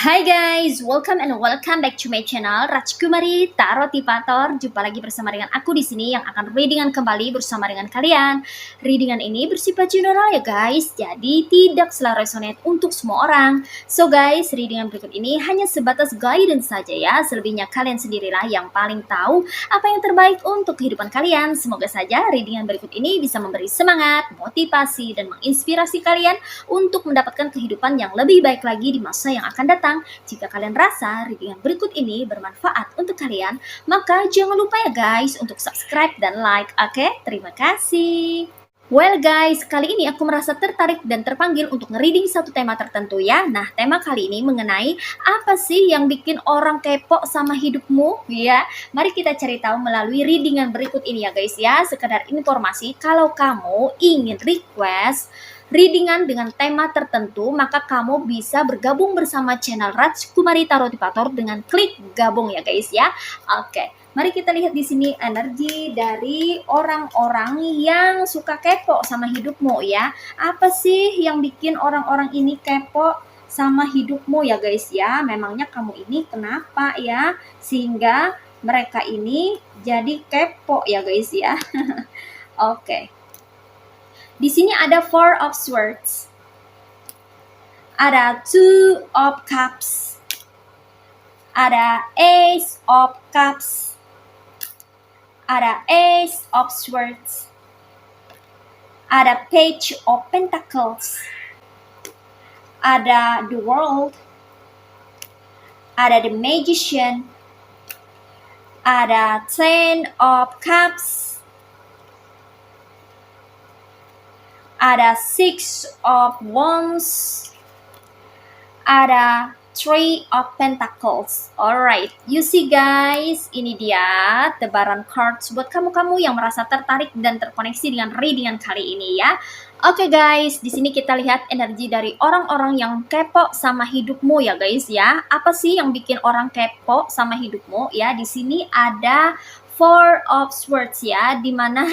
Hai guys, welcome and welcome back to my channel Rajkumari Tarotipator. Jumpa lagi bersama dengan aku di sini yang akan readingan kembali bersama dengan kalian. Readingan ini bersifat general ya guys, jadi tidak selalu resonate untuk semua orang. So guys, readingan berikut ini hanya sebatas guidance saja ya. Selebihnya kalian sendirilah yang paling tahu apa yang terbaik untuk kehidupan kalian. Semoga saja readingan berikut ini bisa memberi semangat, motivasi, dan menginspirasi kalian untuk mendapatkan kehidupan yang lebih baik lagi di masa yang akan datang. Jika kalian rasa readingan berikut ini bermanfaat untuk kalian, maka jangan lupa ya guys untuk subscribe dan like. Oke, terima kasih. Well guys, kali ini aku merasa tertarik dan terpanggil untuk nge-reading satu tema tertentu ya. Nah, tema kali ini mengenai apa sih yang bikin orang kepo sama hidupmu ya. Mari kita cari tahu melalui readingan berikut ini ya guys ya. Sekedar informasi, kalau kamu ingin request readingan dengan tema tertentu, maka kamu bisa bergabung bersama channel Rajkumari Tarotipator dengan klik gabung ya guys ya. Oke, mari kita lihat di sini energi dari orang-orang yang suka kepo sama hidupmu ya. Apa sih yang bikin orang-orang ini kepo sama hidupmu ya guys ya? Memangnya kamu ini kenapa ya sehingga mereka ini jadi kepo ya guys ya. Oke. Di sini ada Four of Swords, ada Two of Cups, ada Ace of Cups, ada Ace of Swords, ada Page of Pentacles, ada The World, ada The Magician, ada Ten of Cups, ada Six of Wands, ada Three of Pentacles. Alright, you see guys, ini dia tebaran cards buat kamu-kamu yang merasa tertarik dan terkoneksi dengan readingan kali ini ya. Oke guys, di sini kita lihat energi dari orang-orang yang kepo sama hidupmu ya guys ya. Apa sih yang bikin orang kepo sama hidupmu ya? Di sini ada Four of Swords ya, dimana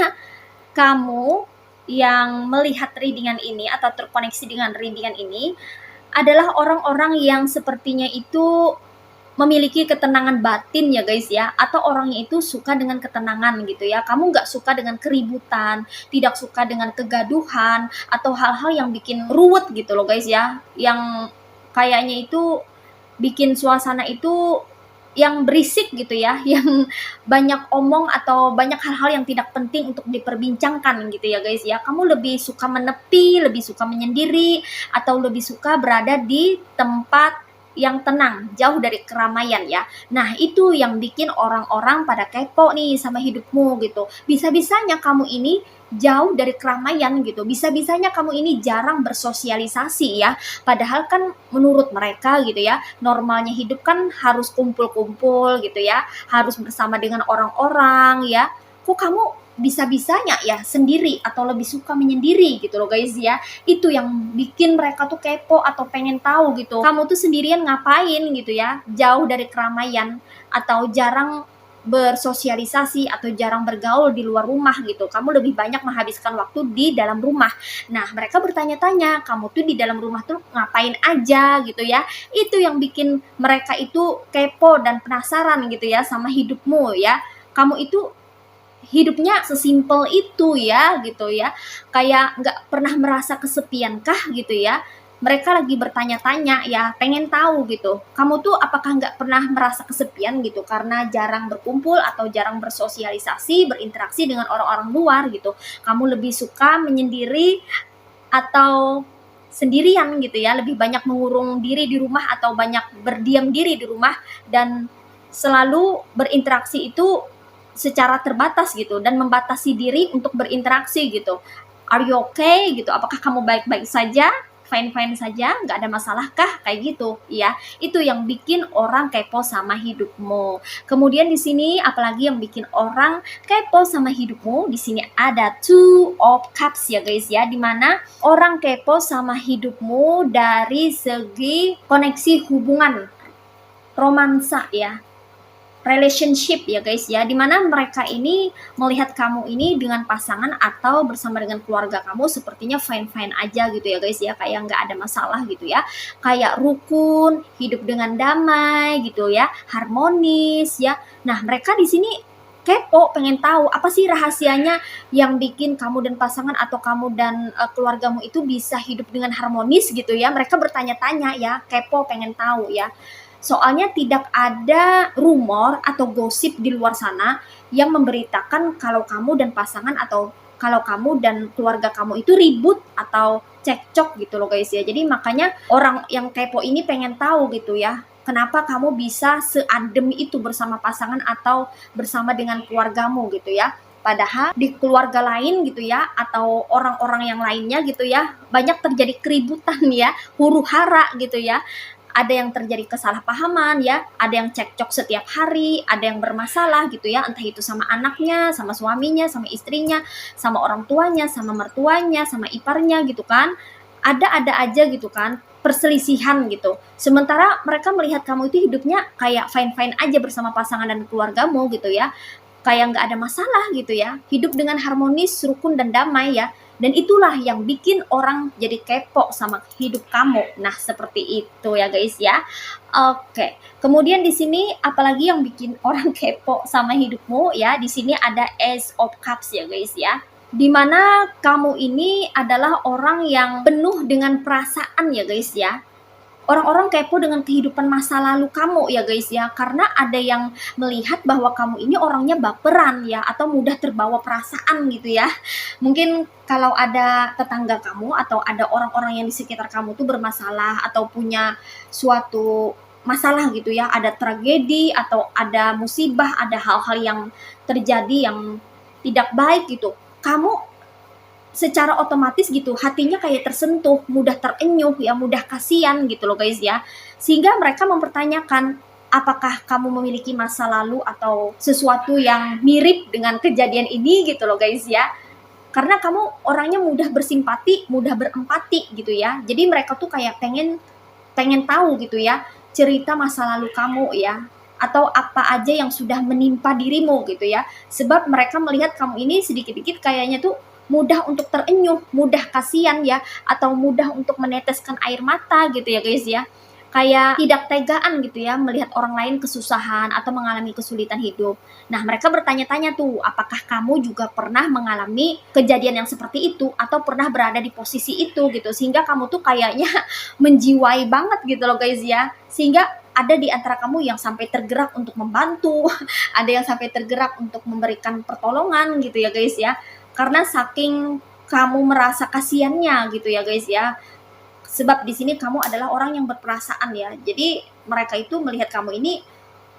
kamu yang melihat readingan ini atau terkoneksi dengan readingan ini adalah orang-orang yang sepertinya itu memiliki ketenangan batin ya guys ya, atau orangnya itu suka dengan ketenangan gitu ya. Kamu nggak suka dengan keributan, tidak suka dengan kegaduhan atau hal-hal yang bikin ruwet gitu loh guys ya, yang kayaknya itu bikin suasana itu yang berisik gitu ya, yang banyak omong atau banyak hal-hal yang tidak penting untuk diperbincangkan gitu ya guys ya. Kamu lebih suka menepi, lebih suka menyendiri, atau lebih suka berada di tempat yang tenang, jauh dari keramaian ya. Nah, itu yang bikin orang-orang pada kepo nih sama hidupmu gitu. Bisa-bisanya kamu ini jauh dari keramaian gitu. Bisa-bisanya kamu ini jarang bersosialisasi ya. Padahal kan menurut mereka gitu ya, normalnya hidup kan harus kumpul-kumpul gitu ya, harus bersama dengan orang-orang ya. Kok kamu bisa-bisanya ya sendiri atau lebih suka menyendiri gitu loh guys ya. Itu yang bikin mereka tuh kepo atau pengen tahu gitu, kamu tuh sendirian ngapain gitu ya, jauh dari keramaian atau jarang bersosialisasi atau jarang bergaul di luar rumah gitu. Kamu lebih banyak menghabiskan waktu di dalam rumah. Nah, mereka bertanya-tanya, kamu tuh di dalam rumah tuh ngapain aja gitu ya. Itu yang bikin mereka itu kepo dan penasaran gitu ya sama hidupmu ya. Kamu itu hidupnya sesimpel itu ya gitu ya, kayak nggak pernah merasa kesepian kah gitu ya. Mereka lagi bertanya-tanya ya, pengen tahu gitu, kamu tuh apakah nggak pernah merasa kesepian gitu karena jarang berkumpul atau jarang bersosialisasi, berinteraksi dengan orang-orang luar gitu. Kamu lebih suka menyendiri atau sendirian gitu ya, lebih banyak mengurung diri di rumah atau banyak berdiam diri di rumah dan selalu berinteraksi itu secara terbatas gitu dan membatasi diri untuk berinteraksi gitu. Are you okay gitu? Apakah kamu baik-baik saja? fine-fine saja, nggak ada masalah kah? Kayak gitu ya. Itu yang bikin orang kepo sama hidupmu. Kemudian di sini apalagi yang bikin orang kepo sama hidupmu? Di sini ada Two of Cups ya guys ya, dimana orang kepo sama hidupmu dari segi koneksi hubungan romansa ya, relationship ya guys ya, dimana mereka ini melihat kamu ini dengan pasangan atau bersama dengan keluarga kamu sepertinya fine-fine aja gitu ya guys ya, kayak nggak ada masalah gitu ya, kayak rukun, hidup dengan damai gitu ya, harmonis ya. Nah mereka di sini kepo, pengen tahu apa sih rahasianya yang bikin kamu dan pasangan atau kamu dan keluargamu itu bisa hidup dengan harmonis gitu ya. Mereka bertanya-tanya ya, kepo, pengen tahu ya. Soalnya tidak ada rumor atau gosip di luar sana yang memberitakan kalau kamu dan pasangan atau kalau kamu dan keluarga kamu itu ribut atau cekcok gitu loh guys ya. Jadi makanya orang yang kepo ini pengen tahu gitu ya, kenapa kamu bisa seadem itu bersama pasangan atau bersama dengan keluargamu gitu ya. Padahal di keluarga lain gitu ya, atau orang-orang yang lainnya gitu ya, banyak terjadi keributan ya, huru hara gitu ya. Ada yang terjadi kesalahpahaman ya, ada yang cekcok setiap hari, ada yang bermasalah gitu ya, entah itu sama anaknya, sama suaminya, sama istrinya, sama orang tuanya, sama mertuanya, sama iparnya gitu kan. Ada aja gitu kan perselisihan gitu. Sementara mereka melihat kamu itu hidupnya kayak fine-fine aja bersama pasangan dan keluargamu gitu ya. Kayak nggak ada masalah gitu ya. Hidup dengan harmonis, rukun dan damai ya. Dan itulah yang bikin orang jadi kepo sama hidup kamu. Nah, seperti itu ya guys ya. Oke. Kemudian di sini apalagi yang bikin orang kepo sama hidupmu ya. Di sini ada Ace of Cups ya guys ya. Dimana kamu ini adalah orang yang penuh dengan perasaan ya guys ya. Orang-orang kepo dengan kehidupan masa lalu kamu ya guys ya, karena ada yang melihat bahwa kamu ini orangnya baperan ya, atau mudah terbawa perasaan gitu ya. Mungkin kalau ada tetangga kamu atau ada orang-orang yang di sekitar kamu tuh bermasalah atau punya suatu masalah gitu ya, ada tragedi atau ada musibah, ada hal-hal yang terjadi yang tidak baik gitu, kamu secara otomatis gitu hatinya kayak tersentuh, mudah terenyuh ya, mudah kasihan gitu loh guys ya. Sehingga mereka mempertanyakan apakah kamu memiliki masa lalu atau sesuatu yang mirip dengan kejadian ini gitu loh guys ya. Karena kamu orangnya mudah bersimpati, mudah berempati gitu ya. Jadi mereka tuh kayak pengen tahu gitu ya cerita masa lalu kamu ya, atau apa aja yang sudah menimpa dirimu gitu ya. Sebab mereka melihat kamu ini sedikit-dikit kayaknya tuh mudah untuk terenyuh, mudah kasihan ya, atau mudah untuk meneteskan air mata gitu ya guys ya. Kayak tidak tegaan gitu ya melihat orang lain kesusahan atau mengalami kesulitan hidup. Nah mereka bertanya-tanya tuh, apakah kamu juga pernah mengalami kejadian yang seperti itu atau pernah berada di posisi itu gitu. Sehingga kamu tuh kayaknya menjiwai banget gitu loh guys ya. Sehingga ada di antara kamu yang sampai tergerak untuk membantu, ada yang sampai tergerak untuk memberikan pertolongan gitu ya guys ya. Karena saking kamu merasa kasihannya gitu ya guys ya. Sebab di sini kamu adalah orang yang berperasaan ya. Jadi mereka itu melihat kamu ini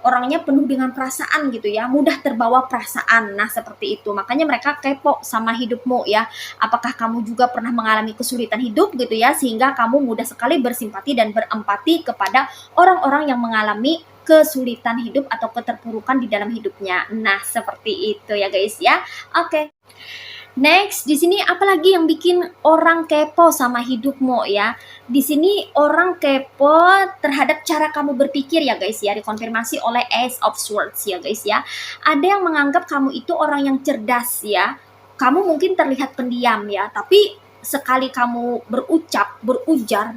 orangnya penuh dengan perasaan gitu ya, mudah terbawa perasaan. Nah, seperti itu. Makanya mereka kepo sama hidupmu ya. Apakah kamu juga pernah mengalami kesulitan hidup gitu ya, sehingga kamu mudah sekali bersimpati dan berempati kepada orang-orang yang mengalami kesulitan hidup atau keterpurukan di dalam hidupnya. Nah, seperti itu ya guys ya. Oke. Next, di sini apalagi yang bikin orang kepo sama hidupmu ya? Di sini orang kepo terhadap cara kamu berpikir ya guys ya, dikonfirmasi oleh Ace of Swords ya guys ya. Ada yang menganggap kamu itu orang yang cerdas ya. Kamu mungkin terlihat pendiam ya, tapi sekali kamu berujar,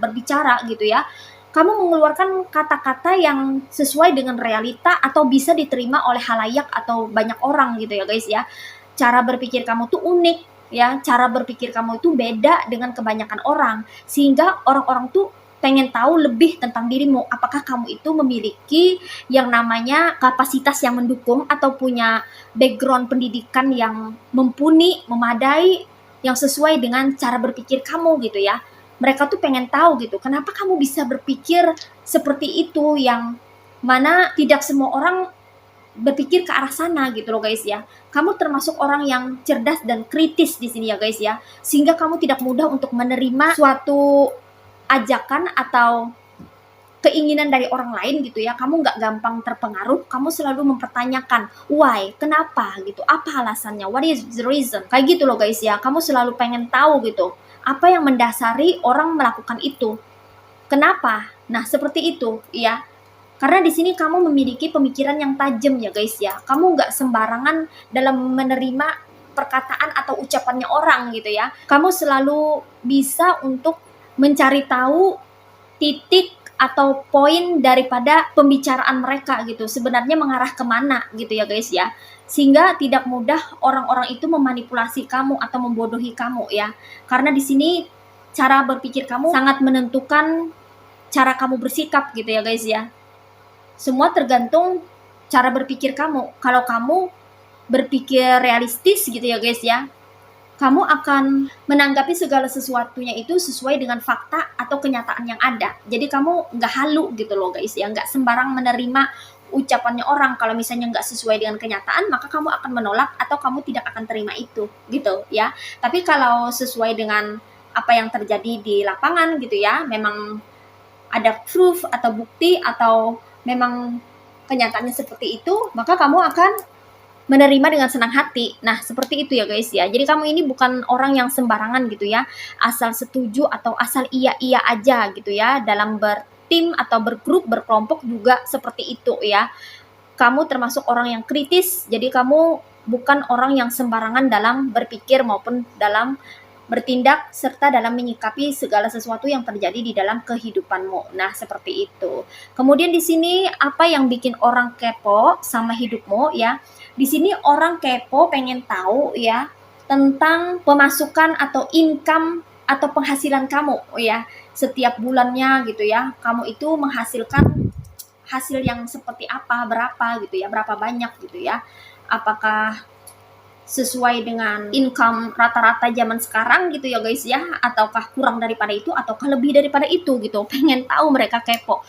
berbicara gitu ya, kamu mengeluarkan kata-kata yang sesuai dengan realita atau bisa diterima oleh halayak atau banyak orang gitu ya guys ya. Cara berpikir kamu tuh unik ya, cara berpikir kamu itu beda dengan kebanyakan orang, sehingga orang-orang tuh pengen tahu lebih tentang dirimu. Apakah kamu itu memiliki yang namanya kapasitas yang mendukung atau punya background pendidikan yang mumpuni, memadai, yang sesuai dengan cara berpikir kamu gitu ya. Mereka tuh pengen tahu gitu, kenapa kamu bisa berpikir seperti itu, yang mana tidak semua orang berpikir ke arah sana gitu loh guys ya. Kamu termasuk orang yang cerdas dan kritis di sini ya guys ya. Sehingga kamu tidak mudah untuk menerima suatu ajakan atau keinginan dari orang lain gitu ya, kamu nggak gampang terpengaruh, kamu selalu mempertanyakan why, kenapa gitu, apa alasannya, what is the reason, kayak gitu loh guys ya. Kamu selalu pengen tahu gitu, apa yang mendasari orang melakukan itu, kenapa. Nah seperti itu ya, karena di sini kamu memiliki pemikiran yang tajam ya guys ya. Kamu nggak sembarangan dalam menerima perkataan atau ucapannya orang gitu ya. Kamu selalu bisa untuk mencari tahu titik atau poin daripada pembicaraan mereka gitu, sebenarnya mengarah kemana gitu ya guys ya, sehingga tidak mudah orang-orang itu memanipulasi kamu atau membodohi kamu ya, karena di sini cara berpikir kamu sangat menentukan cara kamu bersikap gitu ya guys ya. Semua tergantung cara berpikir kamu. Kalau kamu berpikir realistis gitu ya guys ya, kamu akan menanggapi segala sesuatunya itu sesuai dengan fakta atau kenyataan yang ada. Jadi kamu nggak halu gitu loh guys ya, nggak sembarang menerima ucapannya orang. Kalau misalnya nggak sesuai dengan kenyataan, maka kamu akan menolak atau kamu tidak akan terima itu gitu ya. Tapi kalau sesuai dengan apa yang terjadi di lapangan gitu ya, memang ada proof atau bukti atau memang kenyataannya seperti itu, maka kamu akan menerima dengan senang hati. Nah, seperti itu ya guys ya. Jadi kamu ini bukan orang yang sembarangan gitu ya, asal setuju atau asal iya-iya aja gitu ya. Dalam bertim atau bergrup, berkelompok juga seperti itu ya. Kamu termasuk orang yang kritis, jadi kamu bukan orang yang sembarangan dalam berpikir maupun dalam bertindak serta dalam menyikapi segala sesuatu yang terjadi di dalam kehidupanmu. Nah, seperti itu. Kemudian di sini apa yang bikin orang kepo sama hidupmu ya? Di sini orang kepo pengen tahu ya tentang pemasukan atau income atau penghasilan kamu ya. Setiap bulannya gitu ya, kamu itu menghasilkan hasil yang seperti apa, berapa gitu ya, berapa banyak gitu ya. Apakah sesuai dengan income rata-rata zaman sekarang gitu ya guys ya, ataukah kurang daripada itu ataukah lebih daripada itu gitu. Pengen tahu, mereka kepo.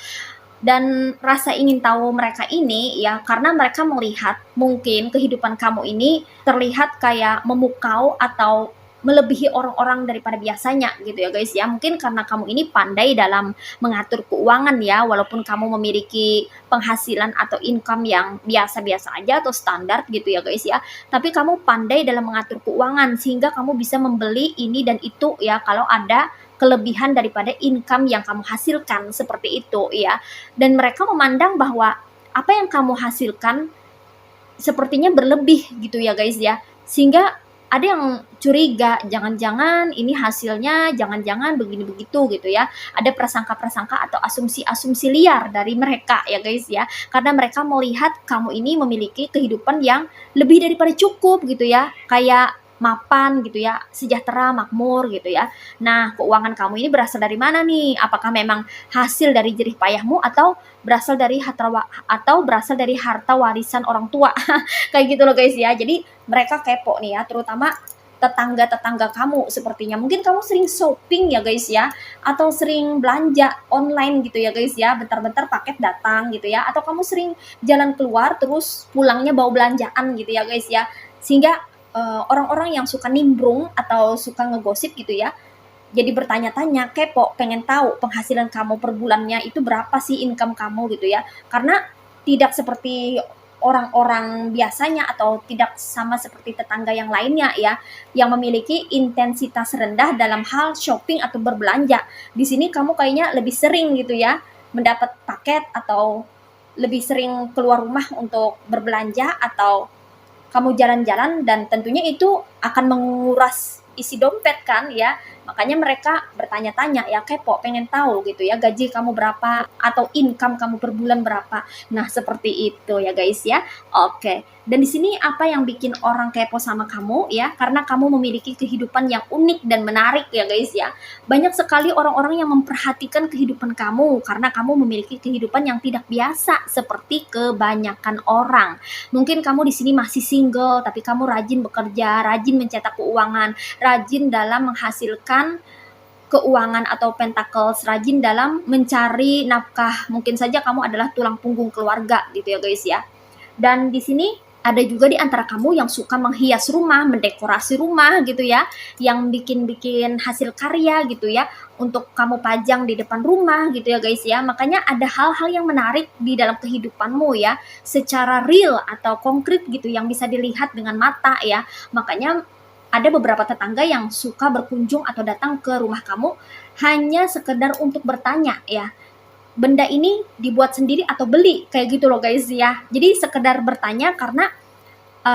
Dan rasa ingin tahu mereka ini ya karena mereka melihat mungkin kehidupan kamu ini terlihat kayak memukau atau melebihi orang-orang daripada biasanya gitu ya guys ya. Mungkin karena kamu ini pandai dalam mengatur keuangan ya, walaupun kamu memiliki penghasilan atau income yang biasa-biasa aja atau standar gitu ya guys ya, tapi kamu pandai dalam mengatur keuangan sehingga kamu bisa membeli ini dan itu ya kalau ada kelebihan daripada income yang kamu hasilkan seperti itu ya. Dan mereka memandang bahwa apa yang kamu hasilkan sepertinya berlebih gitu ya guys ya, sehingga ada yang curiga, jangan-jangan ini hasilnya jangan-jangan begini begitu gitu ya. Ada prasangka-prasangka atau asumsi-asumsi liar dari mereka ya guys ya, karena mereka melihat kamu ini memiliki kehidupan yang lebih daripada cukup gitu ya, kayak mapan gitu ya, sejahtera, makmur gitu ya. Nah, keuangan kamu ini berasal dari mana nih? Apakah memang hasil dari jerih payahmu atau berasal dari harta warisan orang tua? Kayak gitu loh guys ya. Jadi mereka kepo nih ya, terutama tetangga-tetangga kamu sepertinya. Mungkin kamu sering shopping ya guys ya, atau sering belanja online gitu ya guys ya, bentar-bentar paket datang gitu ya, atau kamu sering jalan keluar terus pulangnya bawa belanjaan gitu ya guys ya, sehingga orang-orang yang suka nimbrung atau suka ngegosip gitu ya, jadi bertanya-tanya, kepo, pengen tahu penghasilan kamu per bulannya itu berapa sih, income kamu gitu ya. Karena tidak seperti orang-orang biasanya atau tidak sama seperti tetangga yang lainnya ya, yang memiliki intensitas rendah dalam hal shopping atau berbelanja. Di sini kamu kayaknya lebih sering gitu ya mendapat paket atau lebih sering keluar rumah untuk berbelanja atau kamu jalan-jalan, dan tentunya itu akan menguras isi dompet kan ya. Makanya mereka bertanya-tanya ya, kepo, pengen tahu gitu ya gaji kamu berapa atau income kamu per bulan berapa. Nah, seperti itu ya guys ya. Oke. Dan di sini apa yang bikin orang kepo sama kamu ya? Karena kamu memiliki kehidupan yang unik dan menarik ya guys ya. Banyak sekali orang-orang yang memperhatikan kehidupan kamu karena kamu memiliki kehidupan yang tidak biasa seperti kebanyakan orang. Mungkin kamu di sini masih single tapi kamu rajin bekerja, rajin mencetak keuangan, rajin dalam menghasilkan keuangan atau pentacles, rajin dalam mencari nafkah. Mungkin saja kamu adalah tulang punggung keluarga gitu ya guys ya. Dan di sini Ada juga di antara kamu yang suka menghias rumah, mendekorasi rumah gitu ya, yang bikin-bikin hasil karya gitu ya, untuk kamu pajang di depan rumah gitu ya guys ya. Makanya ada hal-hal yang menarik di dalam kehidupanmu ya, secara real atau konkret gitu yang bisa dilihat dengan mata ya. Makanya ada beberapa tetangga yang suka berkunjung atau datang ke rumah kamu hanya sekedar untuk bertanya ya, benda ini dibuat sendiri atau beli, kayak gitu loh guys ya. Jadi sekedar bertanya karena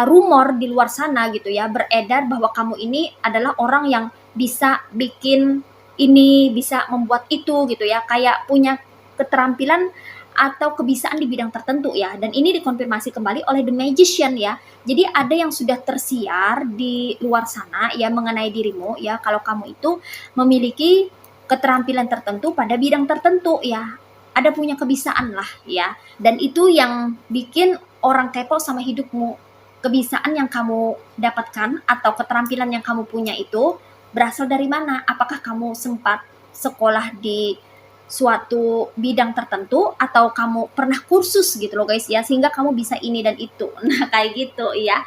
rumor di luar sana gitu ya beredar bahwa kamu ini adalah orang yang bisa bikin ini, bisa membuat itu gitu ya, kayak punya keterampilan atau kebisaan di bidang tertentu ya. Dan ini dikonfirmasi kembali oleh The Magician ya. Jadi ada yang sudah tersiar di luar sana ya mengenai dirimu ya, kalau kamu itu memiliki keterampilan tertentu pada bidang tertentu ya, ada punya kebisaan lah ya. Dan itu yang bikin orang kepo sama hidupmu. Kebisaan yang kamu dapatkan atau keterampilan yang kamu punya itu berasal dari mana? Apakah kamu sempat sekolah di suatu bidang tertentu atau kamu pernah kursus gitu loh guys ya, sehingga kamu bisa ini dan itu. Nah, kayak gitu ya.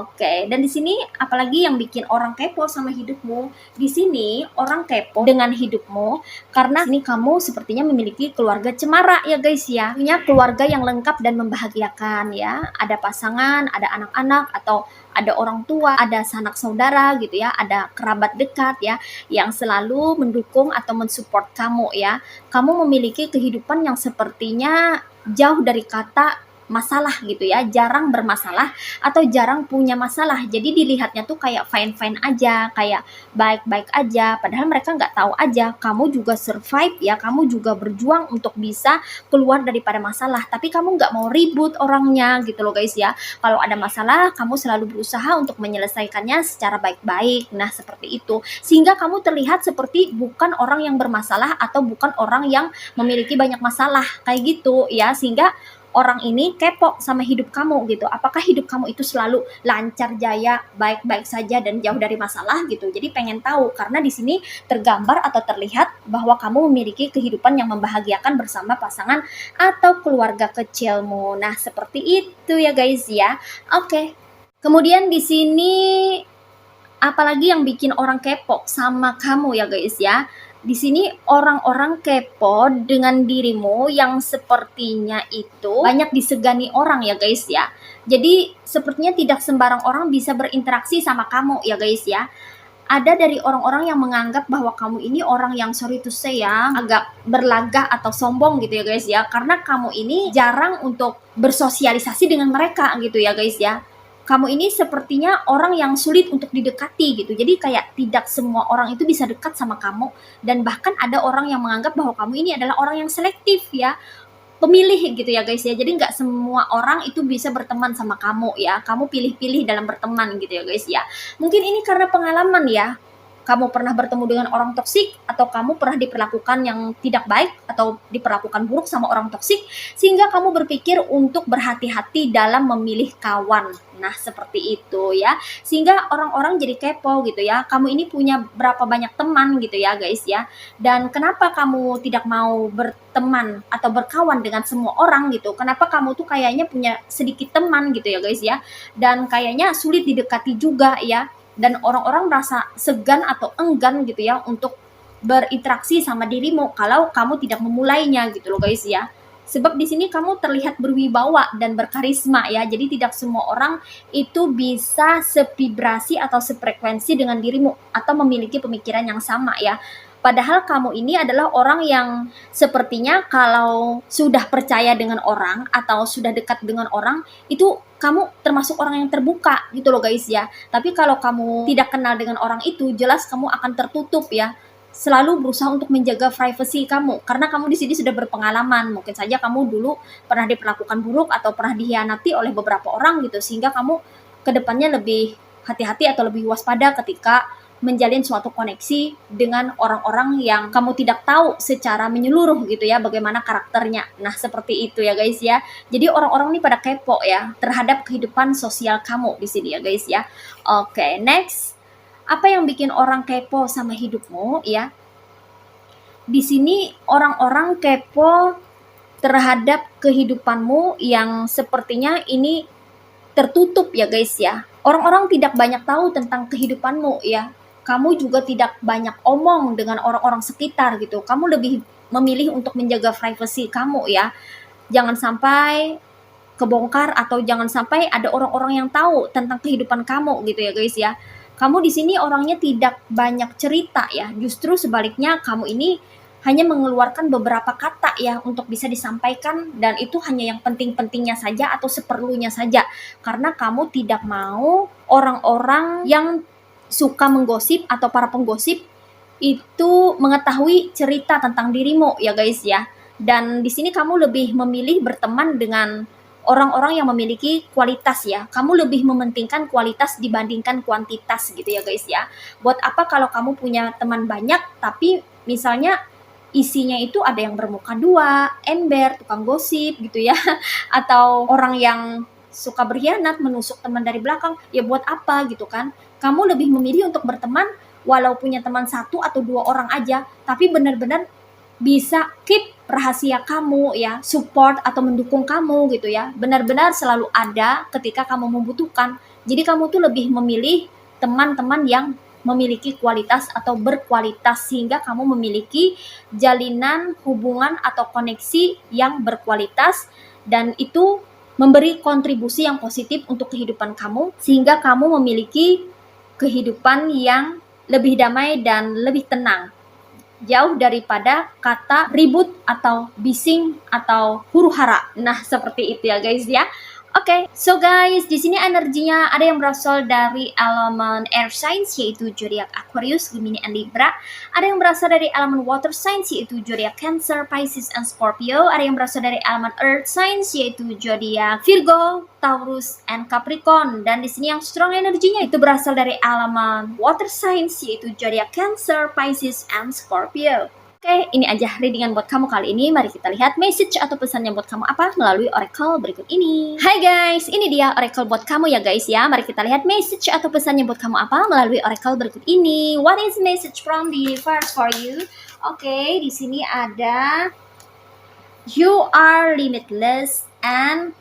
Oke, dan di sini apalagi yang bikin orang kepo sama hidupmu? Di sini orang kepo dengan hidupmu karena ini kamu sepertinya memiliki keluarga cemara ya guys ya. Punya keluarga yang lengkap dan membahagiakan ya. Ada pasangan, ada anak-anak atau ada orang tua, ada sanak saudara gitu ya, ada kerabat dekat ya yang selalu mendukung atau mensupport kamu ya. Kamu memiliki kehidupan yang sepertinya jauh dari kata masalah gitu ya, jarang bermasalah atau jarang punya masalah. Jadi dilihatnya tuh kayak fine-fine aja, kayak baik-baik aja. Padahal mereka nggak tahu aja, kamu juga survive ya, kamu juga berjuang untuk bisa keluar daripada masalah. Tapi kamu nggak mau ribut orangnya gitu loh guys ya. Kalau ada masalah, kamu selalu berusaha untuk menyelesaikannya secara baik-baik. Nah, seperti itu. Sehingga kamu terlihat seperti bukan orang yang bermasalah atau bukan orang yang memiliki banyak masalah. Kayak gitu ya. Sehingga orang ini kepo sama hidup kamu gitu. Apakah hidup kamu itu selalu lancar jaya, baik-baik saja dan jauh dari masalah gitu. Jadi pengen tahu karena di sini tergambar atau terlihat bahwa kamu memiliki kehidupan yang membahagiakan bersama pasangan atau keluarga kecilmu. Nah, seperti itu ya guys ya. Oke. Kemudian di sini apalagi yang bikin orang kepo sama kamu ya guys ya. Di sini orang-orang kepo dengan dirimu yang sepertinya itu banyak disegani orang ya guys ya. Jadi sepertinya tidak sembarang orang bisa berinteraksi sama kamu ya guys ya. Ada dari orang-orang yang menganggap bahwa kamu ini orang yang sorry to say ya, agak berlagak atau sombong gitu ya guys ya. Karena kamu ini jarang untuk bersosialisasi dengan mereka gitu ya guys ya. Kamu ini sepertinya orang yang sulit untuk didekati gitu. Jadi kayak tidak semua orang itu bisa dekat sama kamu dan bahkan ada orang yang menganggap bahwa kamu ini adalah orang yang selektif ya, pemilih gitu ya guys ya. Jadi nggak semua orang itu bisa berteman sama kamu ya. Kamu pilih-pilih dalam berteman gitu ya guys ya. Mungkin ini karena pengalaman ya. Kamu pernah bertemu dengan orang toksik atau kamu pernah diperlakukan yang tidak baik atau diperlakukan buruk sama orang toksik sehingga kamu berpikir untuk berhati-hati dalam memilih kawan. Nah, seperti itu ya. Sehingga orang-orang jadi kepo gitu ya. Kamu ini punya berapa banyak teman gitu ya guys ya. Dan kenapa kamu tidak mau berteman atau berkawan dengan semua orang gitu? Kenapa kamu tuh kayaknya punya sedikit teman gitu ya guys ya? Dan kayaknya sulit didekati juga ya. Dan orang-orang merasa segan atau enggan gitu ya untuk berinteraksi sama dirimu kalau kamu tidak memulainya gitu loh guys ya. Sebab di sini kamu terlihat berwibawa dan berkarisma ya. Jadi tidak semua orang itu bisa sevibrasi atau sefrekuensi dengan dirimu atau memiliki pemikiran yang sama ya. Padahal kamu ini adalah orang yang sepertinya kalau sudah percaya dengan orang atau sudah dekat dengan orang, itu kamu termasuk orang yang terbuka gitu loh guys ya. Tapi kalau kamu tidak kenal dengan orang itu, jelas kamu akan tertutup ya. Selalu berusaha untuk menjaga privasi kamu karena kamu di sini sudah berpengalaman. Mungkin saja kamu dulu pernah diperlakukan buruk atau pernah dikhianati oleh beberapa orang gitu sehingga kamu kedepannya lebih hati-hati atau lebih waspada ketika menjalin suatu koneksi dengan orang-orang yang kamu tidak tahu secara menyeluruh gitu ya bagaimana karakternya. Nah, seperti itu ya guys ya. Jadi orang-orang ini pada kepo ya terhadap kehidupan sosial kamu di sini ya guys ya. Oke, next. Apa yang bikin orang kepo sama hidupmu ya? Di sini orang-orang kepo terhadap kehidupanmu yang sepertinya ini tertutup ya guys ya. Orang-orang tidak banyak tahu tentang kehidupanmu ya. Kamu juga tidak banyak omong dengan orang-orang sekitar gitu. Kamu lebih memilih untuk menjaga privasi kamu ya. Jangan sampai kebongkar atau jangan sampai ada orang-orang yang tahu tentang kehidupan kamu gitu ya guys ya. Kamu di sini orangnya tidak banyak cerita ya. Justru sebaliknya kamu ini hanya mengeluarkan beberapa kata ya untuk bisa disampaikan, dan itu hanya yang penting-pentingnya saja atau seperlunya saja. Karena kamu tidak mau orang-orang yang suka menggosip atau para penggosip itu mengetahui cerita tentang dirimu ya guys ya. Dan di sini kamu lebih memilih berteman dengan orang-orang yang memiliki kualitas ya. Kamu lebih mementingkan kualitas dibandingkan kuantitas gitu ya guys ya. Buat apa kalau kamu punya teman banyak tapi misalnya isinya itu ada yang bermuka dua, ember, tukang gosip gitu ya, atau orang yang suka berkhianat, menusuk teman dari belakang, ya buat apa gitu kan. Kamu lebih memilih untuk berteman walau punya teman 1 atau 2 orang aja, tapi benar-benar bisa keep rahasia kamu ya, support atau mendukung kamu gitu ya, benar-benar selalu ada ketika kamu membutuhkan. Jadi kamu tuh lebih memilih teman-teman yang memiliki kualitas atau berkualitas, sehingga kamu memiliki jalinan hubungan atau koneksi yang berkualitas, dan itu memberi kontribusi yang positif untuk kehidupan kamu, sehingga kamu memiliki kehidupan yang lebih damai dan lebih tenang, jauh daripada kata ribut atau bising atau huru-hara. Nah, seperti itu ya guys ya. Oke, so guys, di sini energinya ada yang berasal dari elemen air signs yaitu zodiak Aquarius, Gemini, and Libra. Ada yang berasal dari elemen water signs yaitu zodiak Cancer, Pisces, and Scorpio. Ada yang berasal dari elemen earth signs yaitu zodiak Virgo, Taurus, and Capricorn. Dan di sini yang strong energinya itu berasal dari elemen water signs yaitu zodiak Cancer, Pisces, and Scorpio. Oke, ini aja readingan buat kamu kali ini. Mari kita lihat message atau pesannya buat kamu apa melalui oracle berikut ini. Hai guys, ini dia oracle buat kamu ya guys ya. Mari kita lihat message atau pesannya buat kamu apa melalui oracle berikut ini. What is message from the universe for you? Oke, di sini ada you are limitless and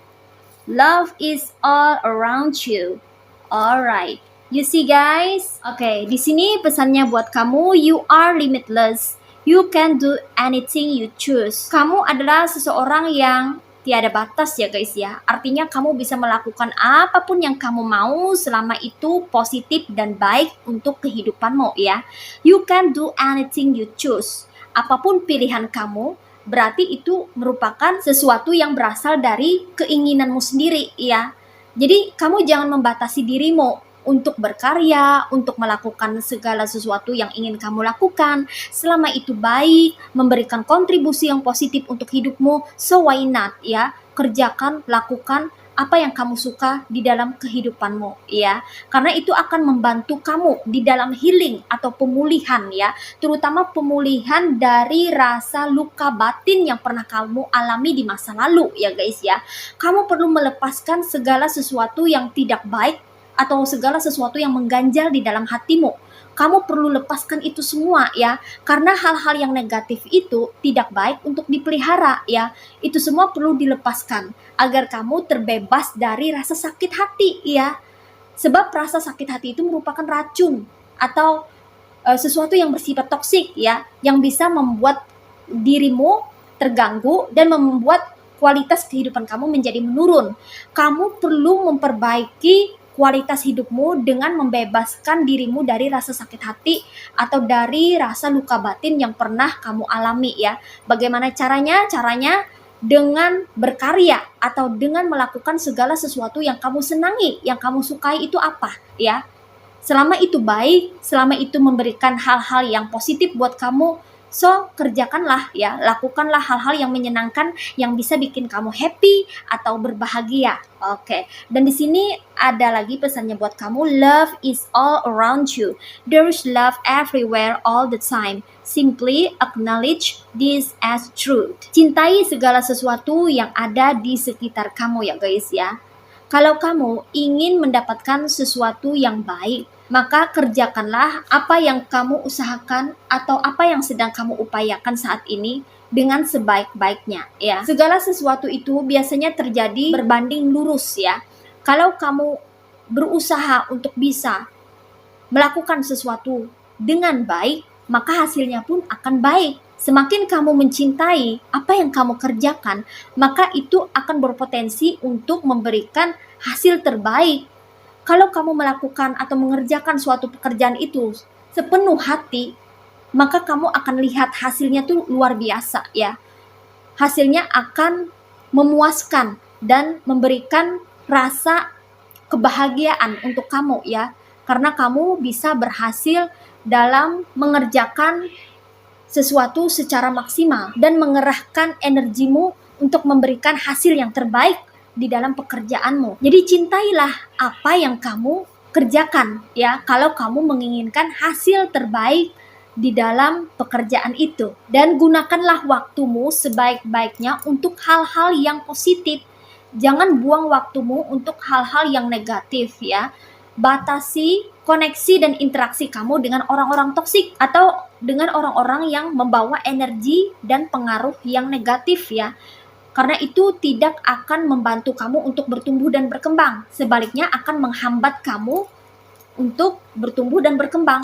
love is all around you. Alright, you see guys. Oke, di sini pesannya buat kamu, you are limitless. You can do anything you choose. Kamu adalah seseorang yang tiada batas ya guys ya. Artinya kamu bisa melakukan apapun yang kamu mau selama itu positif dan baik untuk kehidupanmu ya. You can do anything you choose. Apapun pilihan kamu, berarti itu merupakan sesuatu yang berasal dari keinginanmu sendiri ya. Jadi kamu jangan membatasi dirimu untuk berkarya, untuk melakukan segala sesuatu yang ingin kamu lakukan. Selama itu baik, memberikan kontribusi yang positif untuk hidupmu, so why not ya? Kerjakan, lakukan apa yang kamu suka di dalam kehidupanmu ya. Karena itu akan membantu kamu di dalam healing atau pemulihan ya. Terutama pemulihan dari rasa luka batin yang pernah kamu alami di masa lalu ya guys ya. Kamu perlu melepaskan segala sesuatu yang tidak baik atau segala sesuatu yang mengganjal di dalam hatimu. Kamu perlu lepaskan itu semua ya, karena hal-hal yang negatif itu tidak baik untuk dipelihara ya. Itu semua perlu dilepaskan agar kamu terbebas dari rasa sakit hati ya. Sebab rasa sakit hati itu merupakan racun atau sesuatu yang bersifat toksik ya, yang bisa membuat dirimu terganggu dan membuat kualitas kehidupan kamu menjadi menurun. Kamu perlu memperbaiki kualitas hidupmu dengan membebaskan dirimu dari rasa sakit hati atau dari rasa luka batin yang pernah kamu alami ya. Bagaimana caranya? Caranya dengan berkarya atau dengan melakukan segala sesuatu yang kamu senangi, yang kamu sukai itu apa ya. Selama itu baik, selama itu memberikan hal-hal yang positif buat kamu, so kerjakanlah ya, lakukanlah hal-hal yang menyenangkan yang bisa bikin kamu happy atau berbahagia. Oke. Dan di sini ada lagi pesannya buat kamu, love is all around you. There is love everywhere all the time. Simply acknowledge this as truth. Cintai segala sesuatu yang ada di sekitar kamu ya guys ya. Kalau kamu ingin mendapatkan sesuatu yang baik, maka kerjakanlah apa yang kamu usahakan atau apa yang sedang kamu upayakan saat ini dengan sebaik-baiknya ya. Segala sesuatu itu biasanya terjadi berbanding lurus ya. Kalau kamu berusaha untuk bisa melakukan sesuatu dengan baik, maka hasilnya pun akan baik. Semakin kamu mencintai apa yang kamu kerjakan, maka itu akan berpotensi untuk memberikan hasil terbaik. Kalau kamu melakukan atau mengerjakan suatu pekerjaan itu sepenuh hati, maka kamu akan lihat hasilnya tuh luar biasa ya. Hasilnya akan memuaskan dan memberikan rasa kebahagiaan untuk kamu ya. Karena kamu bisa berhasil dalam mengerjakan sesuatu secara maksimal dan mengerahkan energimu untuk memberikan hasil yang terbaik di dalam pekerjaanmu. Jadi cintailah apa yang kamu kerjakan ya, kalau kamu menginginkan hasil terbaik di dalam pekerjaan itu. Dan gunakanlah waktumu sebaik-baiknya untuk hal-hal yang positif. Jangan buang waktumu untuk hal-hal yang negatif ya. Batasi koneksi dan interaksi kamu dengan orang-orang toksik atau dengan orang-orang yang membawa energi dan pengaruh yang negatif ya. Karena itu tidak akan membantu kamu untuk bertumbuh dan berkembang. Sebaliknya akan menghambat kamu untuk bertumbuh dan berkembang.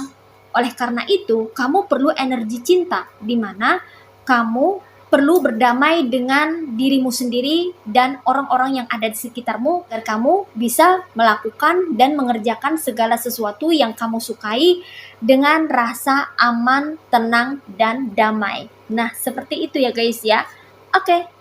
Oleh karena itu, kamu perlu energi cinta, di mana kamu perlu berdamai dengan dirimu sendiri dan orang-orang yang ada di sekitarmu agar kamu bisa melakukan dan mengerjakan segala sesuatu yang kamu sukai dengan rasa aman, tenang, dan damai. Nah, seperti itu ya guys ya. Oke.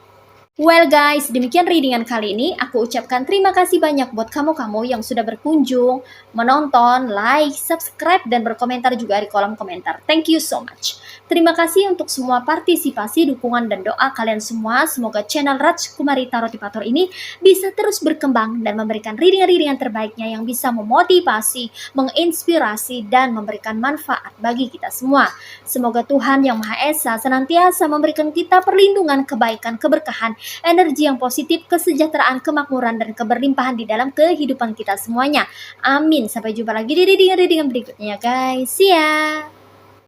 Well guys, demikian readingan kali ini. Aku ucapkan terima kasih banyak buat kamu-kamu yang sudah berkunjung, menonton, like, subscribe, dan berkomentar juga di kolom komentar. Thank you so much. Terima kasih untuk semua partisipasi, dukungan, dan doa kalian semua. Semoga channel Raj Kumari Tarotipator ini bisa terus berkembang dan memberikan readingan-readingan terbaiknya yang bisa memotivasi, menginspirasi, dan memberikan manfaat bagi kita semua. Semoga Tuhan Yang Maha Esa senantiasa memberikan kita perlindungan, kebaikan, keberkahan, energi yang positif, kesejahteraan, kemakmuran, dan keberlimpahan di dalam kehidupan kita semuanya. Amin. Sampai jumpa lagi di readingan berikutnya guys. See ya.